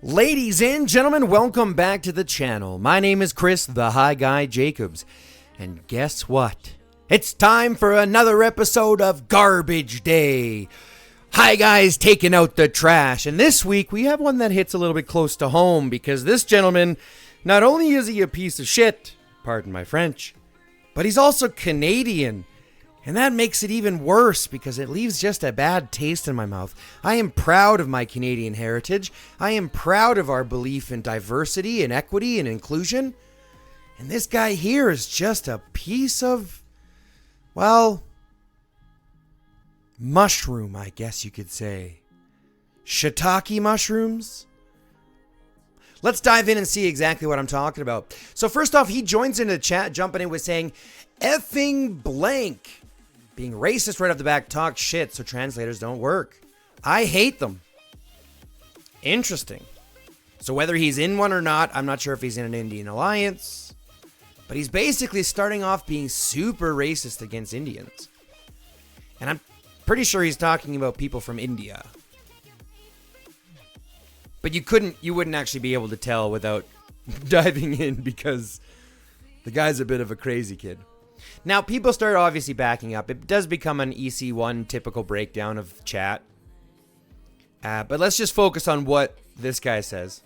Ladies and gentlemen, welcome back to the channel. My name is Chris, the High Guy Jacobs. And guess what? It's time for another episode of Garbage Day. Hi guys, taking out the trash. And this week we have one that hits a little bit close to home because this gentleman, not only is he a piece of shit, pardon my French, but he's also Canadian. And that makes it even worse because it leaves just a bad taste in my mouth. I am proud of my Canadian heritage. I am proud of our belief in diversity and equity and inclusion. And this guy here is just a piece of, well, mushroom, I guess you could say. Shiitake mushrooms? Let's dive in and see exactly what I'm talking about. So first off, he joins into the chat, jumping in with saying, effing blank. Being racist right off the back, talk shit so translators don't work. I hate them. Interesting. So whether he's in one or not, I'm not sure if he's in an Indian alliance. But he's basically starting off being super racist against Indians. And I'm pretty sure he's talking about people from India. But you wouldn't actually be able to tell without diving in because the guy's a bit of a crazy kid. Now, people start obviously backing up. It does become an EC1 typical breakdown of chat. But let's just focus on what this guy says.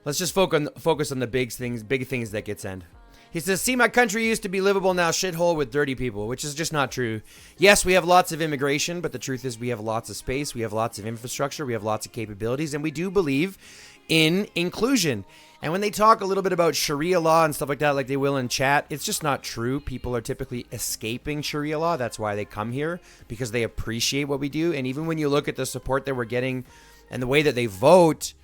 Let's just focus on the big things that get sent. He says, see, my country used to be livable, now shithole with dirty people, which is just not true. Yes, we have lots of immigration, but the truth is we have lots of space, we have lots of infrastructure, we have lots of capabilities, and we do believe in inclusion. And when they talk a little bit about Sharia law and stuff like that, like they will in chat, it's just not true. People are typically escaping Sharia law. That's why they come here, because they appreciate what we do. And even when you look at the support that we're getting and the way that they vote,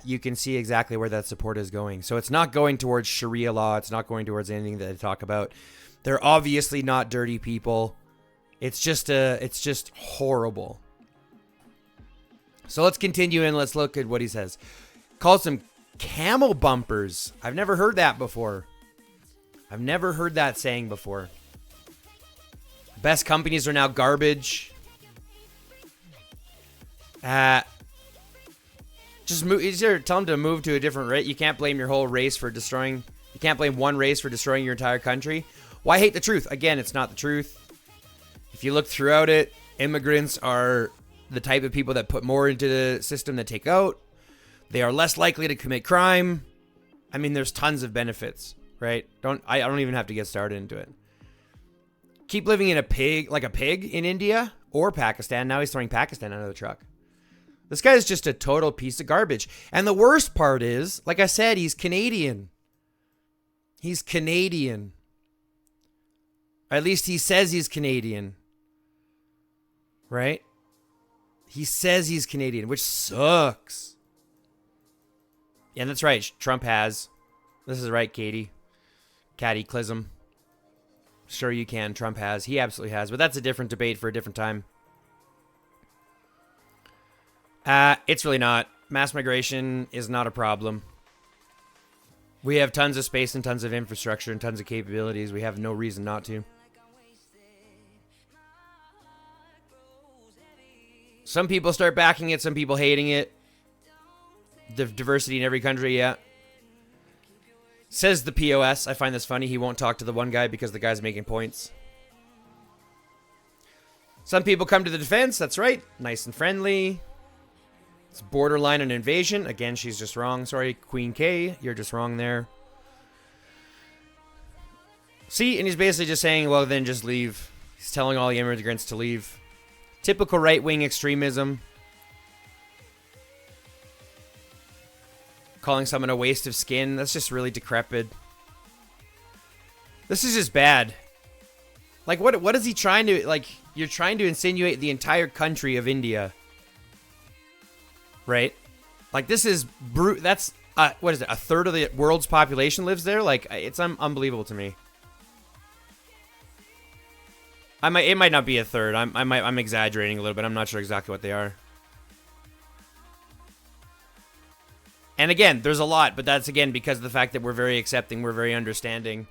you can see exactly where that support is going. So it's not going towards Sharia law. It's not going towards anything that they talk about. They're obviously not dirty people. It's just horrible. So let's continue and let's look at what he says. Calls them camel bumpers. I've never heard that before. I've never heard that saying before. Best companies are now garbage. Just move. Tell them to move to a different race. You can't blame your whole race for destroying. You can't blame one race for destroying your entire country. Why hate the truth? Again, it's not the truth. If you look throughout it, immigrants are the type of people that put more into the system than take out. They are less likely to commit crime. I mean, there's tons of benefits, right? I don't even have to get started into it. Keep living in a pig in India or Pakistan. Now he's throwing Pakistan under the truck. This guy is just a total piece of garbage. And the worst part is, like I said, he's Canadian. He's Canadian. Or at least he says he's Canadian. Right? He says he's Canadian, which sucks. Yeah, that's right. Trump has. This is right, Katie. Cataclysm. Sure you can. Trump has. He absolutely has. But that's a different debate for a different time. It's really not. Mass migration is not a problem. We have tons of space and tons of infrastructure and tons of capabilities. We have no reason not to. Some people start backing it. Some people hating it. The diversity in every country, yeah. Says the POS. I find this funny. He won't talk to the one guy because the guy's making points. Some people come to the defense. That's right. Nice and friendly. It's borderline an invasion. Again, she's just wrong. Sorry, Queen K. You're just wrong there. See, and he's basically just saying, well, then just leave. He's telling all the immigrants to leave. Typical right-wing extremism. Calling someone a waste of skin. That's just really decrepit. This is just bad. Like, what is he trying to... Like, you're trying to insinuate the entire country of India. Right? Like, this is... That's... what is it? A third of the world's population lives there? Like, it's unbelievable to me. It might not be a third. I'm exaggerating a little bit. I'm not sure exactly what they are. And again, there's a lot, but that's again because of the fact that we're very accepting, we're very understanding,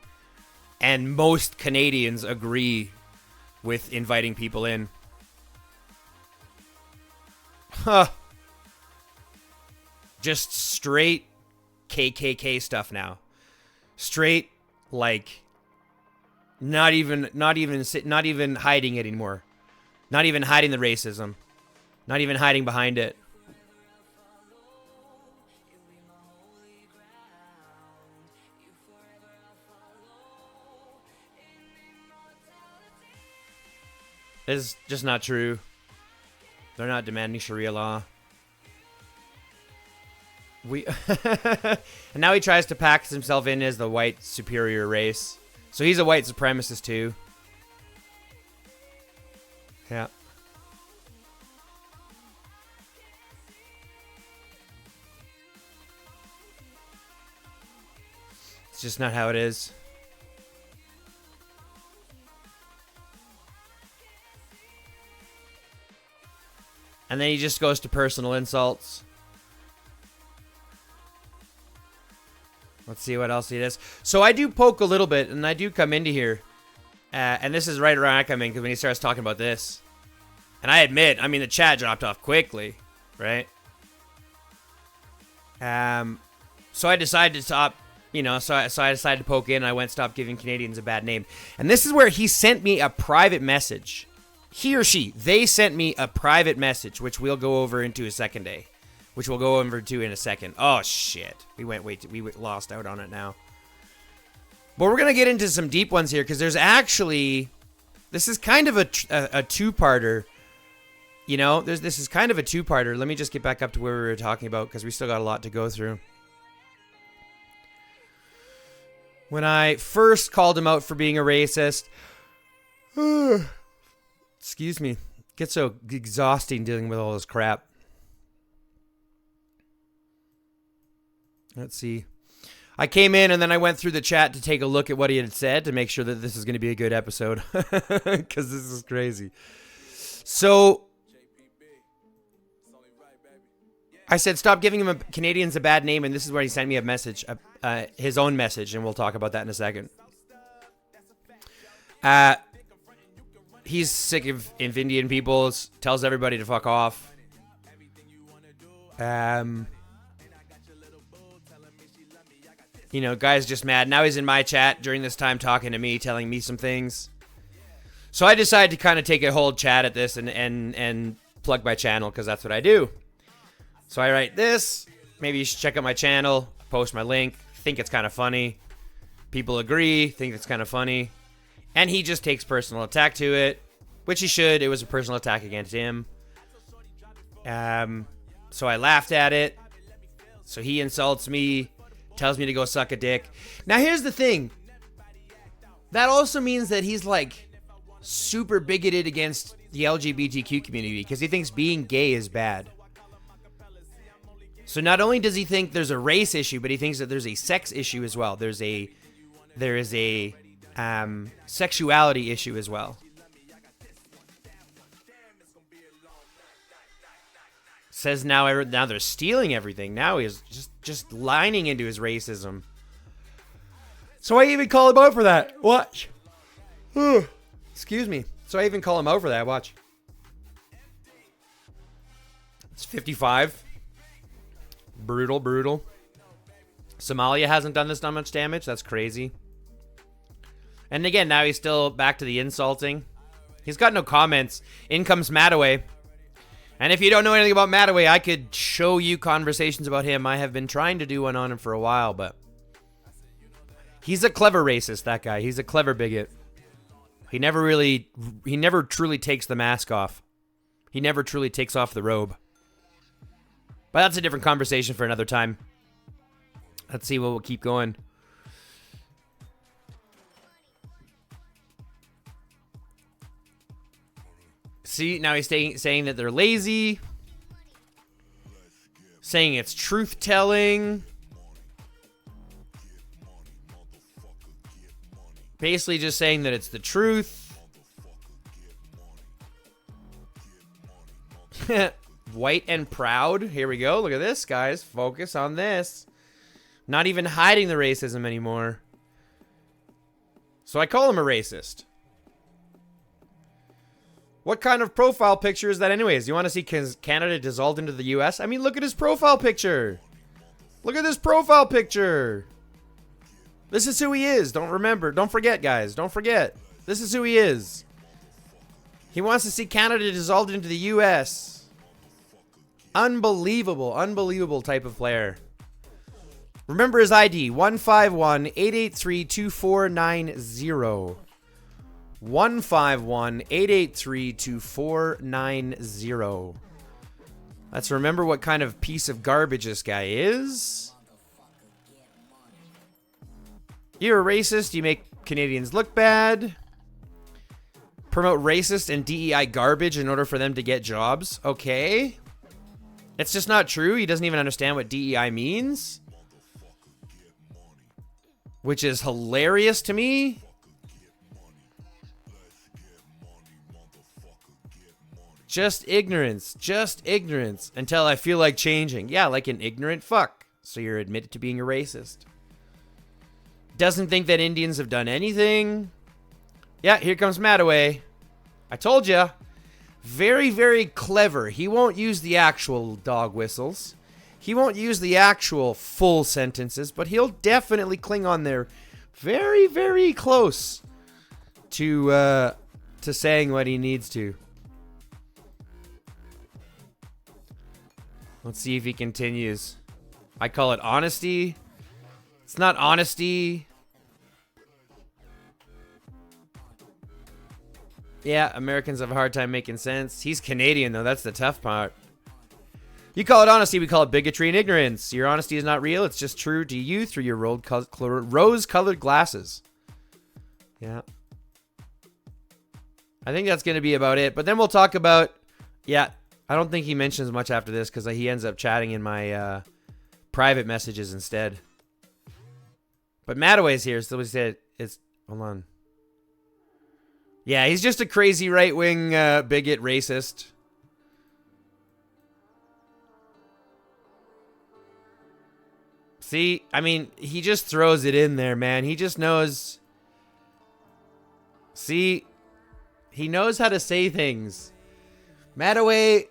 and most Canadians agree with inviting people in. Huh. Just straight KKK stuff now. Straight, like, not even hiding it anymore. Not even hiding the racism. Not even hiding behind it. It's just not true. They're not demanding Sharia law. And now he tries to package himself in as the white superior race. So he's a white supremacist too. Yeah. It's just not how it is. And then he just goes to personal insults. Let's see what else he does. So I do poke a little bit, and I do come into here. And this is right around I come in, because when he starts talking about this. And I admit, I mean, the chat dropped off quickly, right? So I decided to stop, you know, so I decided to poke in, and I went stop giving Canadians a bad name. And this is where he sent me a private message. He or she, they sent me a private message, which we'll go over into a second day. Which we'll go over to in a second. Oh, shit. We lost out on it now. But we're going to get into some deep ones here, because there's actually... This is kind of a two-parter. You know, this is kind of a two-parter. Let me just get back up to where we were talking about, because we still got a lot to go through. When I first called him out for being a racist... Excuse me. It gets so exhausting dealing with all this crap. Let's see. I came in and then I went through the chat to take a look at what he had said to make sure that this is going to be a good episode. Because this is crazy. So, I said stop giving him Canadians a bad name, and this is where he sent me a message, his own message, and we'll talk about that in a second. He's sick of Indian people, tells everybody to fuck off. You know, guy's just mad. Now he's in my chat during this time talking to me, telling me some things. So I decided to kind of take a whole chat at this and plug my channel, because that's what I do. So I write this. Maybe you should check out my channel. Post my link. Think it's kind of funny. People agree. Think it's kind of funny. And he just takes personal attack to it, which he should. It was a personal attack against him. So I laughed at it. So he insults me, tells me to go suck a dick. Now here's the thing. That also means that he's like super bigoted against the LGBTQ community, because he thinks being gay is bad. So not only does he think there's a race issue, but he thinks that there's a sex issue as well. There is a sexuality issue as well. Says now they're stealing everything. Now he's just lining into his racism. So I even call him out for that. Watch. Excuse me. So I even call him out for that. Watch. It's 55. Brutal, brutal. Somalia hasn't done this much damage. That's crazy. And again, now he's still back to the insulting. He's got no comments. In comes Mattaway. And if you don't know anything about Mattaway, I could show you conversations about him. I have been trying to do one on him for a while, but he's a clever racist, that guy. He's a clever bigot. He never truly takes the mask off. He never truly takes off the robe. But that's a different conversation for another time. Let's see what we'll keep going. See, now he's saying that they're lazy. Saying it's truth-telling. Basically just saying that it's the truth. White and proud. Here we go. Look at this, guys. Focus on this. Not even hiding the racism anymore. So I call him a racist. What kind of profile picture is that anyways? You want to see Canada dissolved into the US? I mean, look at his profile picture. Look at this profile picture. This is who he is. Don't forget, guys. Don't forget. This is who he is. He wants to see Canada dissolved into the U.S. Unbelievable, unbelievable type of player. Remember his ID, 151-883-2490. 151-883-2490. Let's remember what kind of piece of garbage this guy is. You're a racist. You make Canadians look bad. Promote racist and DEI garbage in order for them to get jobs. Okay. It's just not true. He doesn't even understand what DEI means. Which is hilarious to me. Just ignorance. Just ignorance. Until I feel like changing. Yeah, like an ignorant fuck. So you're admitted to being a racist. Doesn't think that Indians have done anything. Yeah, here comes Mattaway. I told ya. Very, very clever. He won't use the actual dog whistles. He won't use the actual full sentences, but he'll definitely cling on there very, very close to saying what he needs to. Let's see if he continues. I call it honesty. It's not honesty. Yeah, Americans have a hard time making sense. He's Canadian, though. That's the tough part. You call it honesty, we call it bigotry and ignorance. Your honesty is not real. It's just true to you through your rose-colored glasses. Yeah. I think that's going to be about it. But then we'll talk about... Yeah, I don't think he mentions much after this because he ends up chatting in my private messages instead. But Mattaway's here, so we said it's... Hold on. Yeah, he's just a crazy right-wing bigot racist. See, I mean, he just throws it in there, man. He just knows. See, he knows how to say things. Mattaway,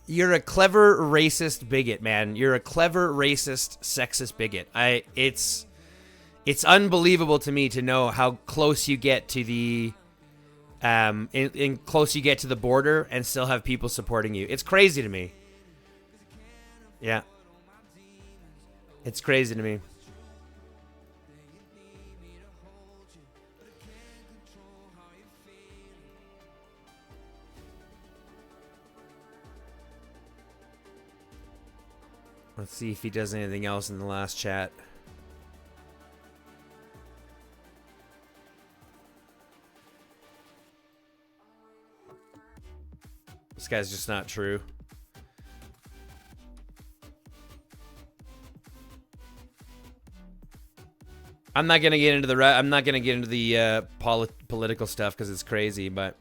you're a clever racist bigot, man. You're a clever racist, sexist bigot. It's unbelievable to me to know how close you get to the close you get to the border and still have people supporting you. It's crazy to me. Yeah. It's crazy to me. Let's see if he does anything else in the last chat. This guy's just not true. I'm not gonna get into the political stuff because it's crazy, but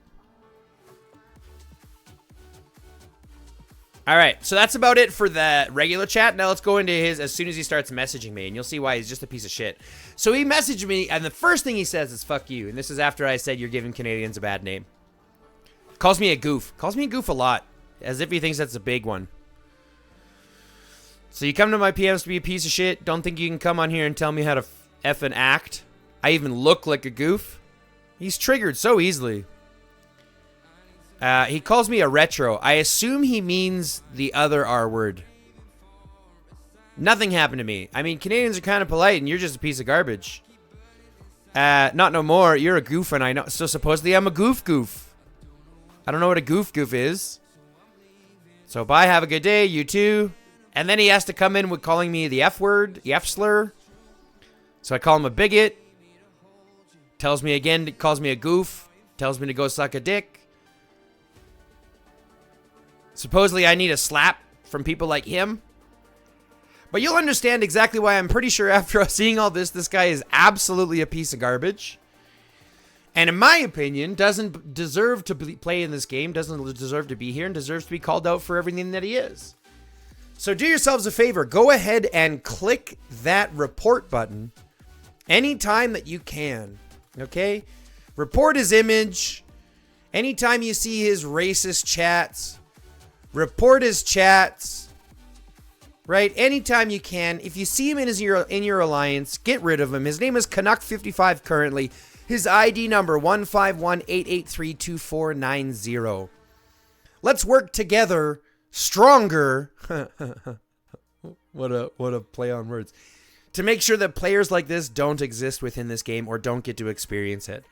all right. So that's about it for the regular chat. Now let's go into his as soon as he starts messaging me, and you'll see why he's just a piece of shit. So he messaged me, and the first thing he says is "fuck you," and this is after I said you're giving Canadians a bad name. Calls me a goof. Calls me a goof a lot, as if he thinks that's a big one. So you come to my PMs to be a piece of shit. Don't think you can come on here and tell me how to effing act. I even look like a goof. He's triggered so easily. He calls me a retro. I assume he means the other R word. Nothing happened to me. I mean, Canadians are kind of polite, and you're just a piece of garbage. Not no more. You're a goof, and I know. So supposedly I'm a goof. I don't know what a goof is. So bye, have a good day, you too. And then he has to come in with calling me the F word, the F slur. So I call him a bigot. Tells me again, calls me a goof. Tells me to go suck a dick. Supposedly I need a slap from people like him. But you'll understand exactly why. I'm pretty sure after seeing all this guy is absolutely a piece of garbage. And in my opinion, doesn't deserve to play in this game, doesn't deserve to be here, and deserves to be called out for everything that he is. So do yourselves a favor. Go ahead and click that report button anytime that you can. Okay? Report his image. Anytime you see his racist chats, report his chats. right? Anytime you can. If you see him in your alliance, get rid of him. His name is canuck55 currently. His ID number 151-883-2490. Let's work together, stronger. What a play on words. To make sure that players like this don't exist within this game or don't get to experience it.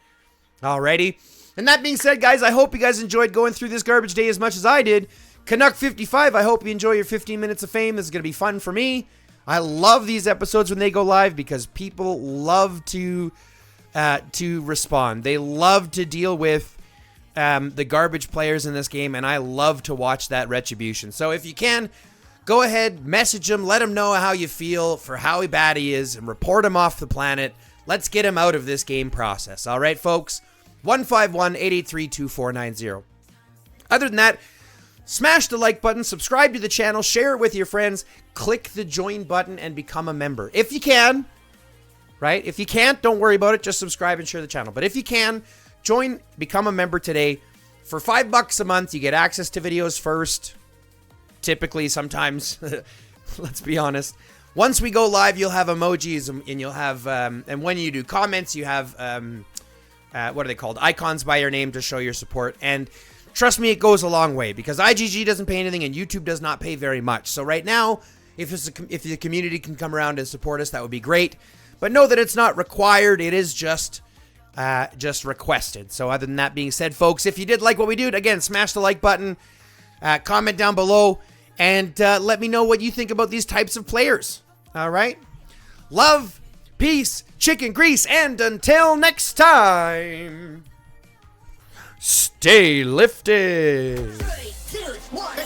Alrighty. And that being said, guys, I hope you guys enjoyed going through this garbage day as much as I did. canuck55, I hope you enjoy your 15 minutes of fame. This is going to be fun for me. I love these episodes when they go live because people love to respond. They love to deal with the garbage players in this game, and I love to watch that retribution. So if you can, go ahead, message him, let him know how you feel for how bad he is, and report him off the planet. Let's get him out of this game process. All right, folks? 151-883-2490. Other than that, smash the like button, subscribe to the channel, share it with your friends, click the join button, and become a member. If you can, right? If you can't, don't worry about it. Just subscribe and share the channel. But if you can, join, become a member today. For $5 a month, you get access to videos first. Typically, sometimes, let's be honest. Once we go live, you'll have emojis, and you'll have, and when you do comments, you have, what are they called? Icons by your name to show your support. And trust me, it goes a long way because IGG doesn't pay anything and YouTube does not pay very much. So right now, if the community can come around and support us, that would be great. But know that it's not required. It is just requested. So other than that being said, folks, if you did like what we do, again, smash the like button, comment down below, and let me know what you think about these types of players. All right? Love, peace, chicken grease, and until next time, stay lifted. 3, 2, 1.